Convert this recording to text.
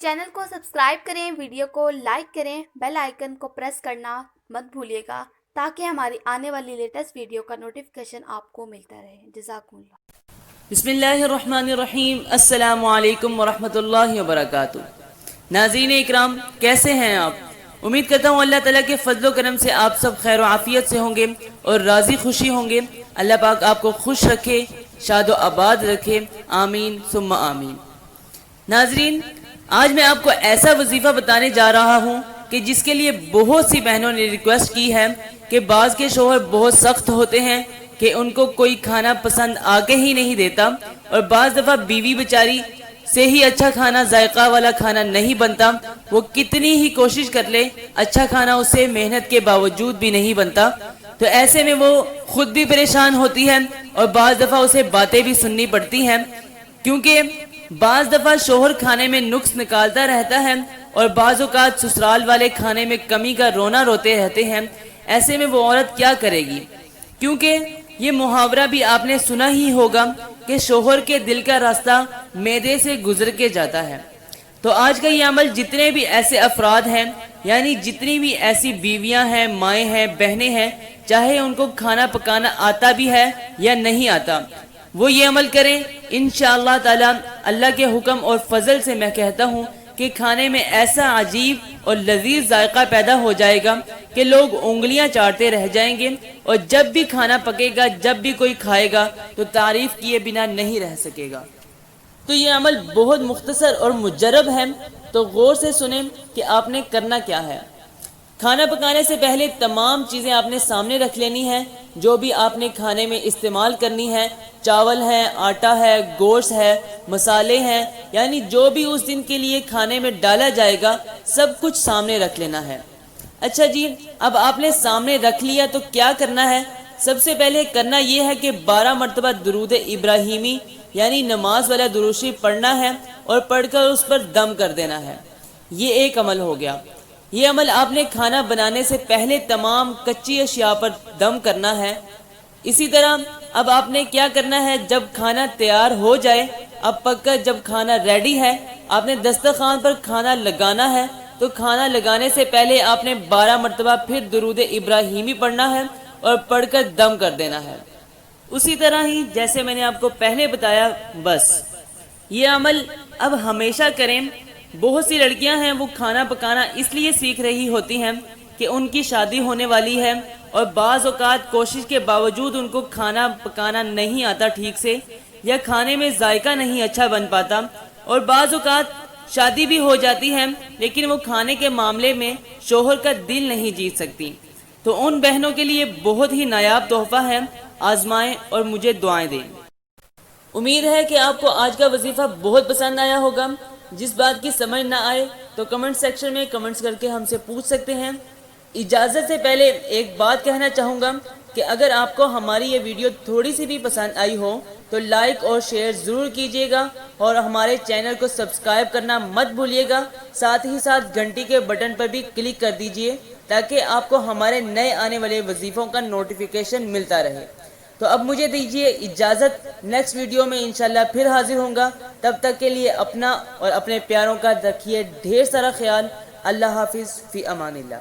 Channel को subscribe करें, video को लाइक करें, बेल आइकन को प्रेस करना मत भूलिएगा ताकि हमारी आने वाली लेटेस्ट वीडियो का नोटिफिकेशन आपको मिलता रहे। जज़ाकुमुल्लाह। बिस्मिल्लाहिर्रहमानिर्रहीम। अस्सलामु अलैकुम वरहमतुल्लाहि वबरकातुह। नाज़रीन इकराम, कैसे हैं आप? उम्मीद करता हूँ अल्लाह ताला के फजलो करम से आप सब खैर व आफियत से होंगे और राज़ी खुशी होंगे। अल्लाह पाक आपको खुश रखे, शादो आबाद रखे, आमीन सुम्मा आमीन। नाज़रीन, आज मैं आपको ऐसा वजीफ़ा बताने जा रहा हूँ कि जिसके लिए बहुत सी बहनों ने रिक्वेस्ट की है कि बाज़ के शोहर बहुत सख्त होते हैं कि उनको कोई खाना पसंद आके ही नहीं देता, और बाज़ दफ़ा बीवी बेचारी से ही अच्छा खाना, जायका वाला खाना नहीं बनता। वो कितनी ही कोशिश कर ले, अच्छा खाना उससे मेहनत के बावजूद भी नहीं बनता। तो ऐसे में वो खुद भी परेशान होती है और बाज़ दफ़ा उसे बातें भी सुननी पड़ती हैं, क्योंकि बाज़ दफ़ा शोहर खाने में नुक्स निकालता रहता है और बाज़ औक़ात ससुराल वाले खाने में कमी का रोना रोते रहते हैं। ऐसे में वो औरत क्या करेगी? क्योंकि ये मुहावरा भी आपने सुना ही होगा कि शोहर के दिल का रास्ता मैदे से गुजर के जाता है। तो आज का ये अमल जितने भी ऐसे अफराद हैं, यानी जितनी भी ऐसी बीवियां हैं, माएँ हैं, बहनें हैं, चाहे उनको खाना पकाना आता भी है या नहीं आता, वो ये अमल करें। इंशाअल्लाह ताला अल्लाह के हुक्म और फजल से मैं कहता हूँ कि खाने में ऐसा अजीब और लजीज जायका पैदा हो जाएगा कि लोग उंगलियां चाटते रह जाएंगे, और जब भी खाना पकेगा, जब भी कोई खाएगा तो तारीफ किए बिना नहीं रह सकेगा। तो ये अमल बहुत मुख्तसर और मुजरब है, तो गौर से सुने कि आपने करना क्या है। खाना पकाने से पहले तमाम चीज़ें आपने सामने रख लेनी है जो भी आपने खाने में इस्तेमाल करनी है। चावल है, आटा है, गोश्त है, मसाले हैं, यानी जो भी उस दिन के लिए खाने में डाला जाएगा सब कुछ सामने रख लेना है। अच्छा जी, अब आपने सामने रख लिया तो क्या करना है? सबसे पहले करना ये है कि 12 मरतबा दुरूद इब्राहिमी यानी नमाज वाला दुरूद शरीफ पढ़ना है और पढ़कर उस पर दम कर देना है। ये एक अमल हो गया। ये अमल आपने खाना बनाने से पहले तमाम कच्ची अशिया पर दम करना है। इसी तरह अब आपने क्या करना है, जब खाना तैयार हो जाए, अब पककर जब खाना रेडी है, आपने दस्तरखान पर खाना लगाना है। तो खाना लगाने से पहले आपने 12 मरतबा फिर दुरूद इब्राहिमी पढ़ना है और पढ़कर दम कर देना है। उसी तरह ही जैसे मैंने आपको पहले बताया, बस ये अमल अब हमेशा करें। बहुत सी लड़कियां हैं वो खाना पकाना इसलिए सीख रही होती हैं कि उनकी शादी होने वाली है, और बाज़ औक़ात कोशिश के बावजूद उनको खाना पकाना नहीं आता ठीक से, या खाने में जायका नहीं अच्छा बन पाता, और बाज़ औक़ात शादी भी हो जाती है लेकिन वो खाने के मामले में शोहर का दिल नहीं जीत सकती। तो उन बहनों के लिए बहुत ही नायाब तोहफ़ा है, आजमाएं और मुझे दुआएं दें। उम्मीद है कि आपको आज का वजीफ़ा बहुत पसंद आया होगा। जिस बात की समझ ना आए तो कमेंट सेक्शन में कमेंट्स करके हमसे पूछ सकते हैं। इजाज़त से पहले एक बात कहना चाहूँगा कि अगर आपको हमारी ये वीडियो थोड़ी सी भी पसंद आई हो तो लाइक और शेयर ज़रूर कीजिएगा, और हमारे चैनल को सब्सक्राइब करना मत भूलिएगा। साथ ही साथ घंटी के बटन पर भी क्लिक कर दीजिए ताकि आपको हमारे नए आने वाले वजीफ़ों का नोटिफिकेशन मिलता रहे। तो अब मुझे दीजिए इजाज़त, नेक्स्ट वीडियो में इंशाल्लाह फिर हाजिर होऊंगा। तब तक के लिए अपना और अपने प्यारों का रखिए ढेर सारा ख्याल। अल्लाह हाफिज़, फ़ी अमानिल्लाह।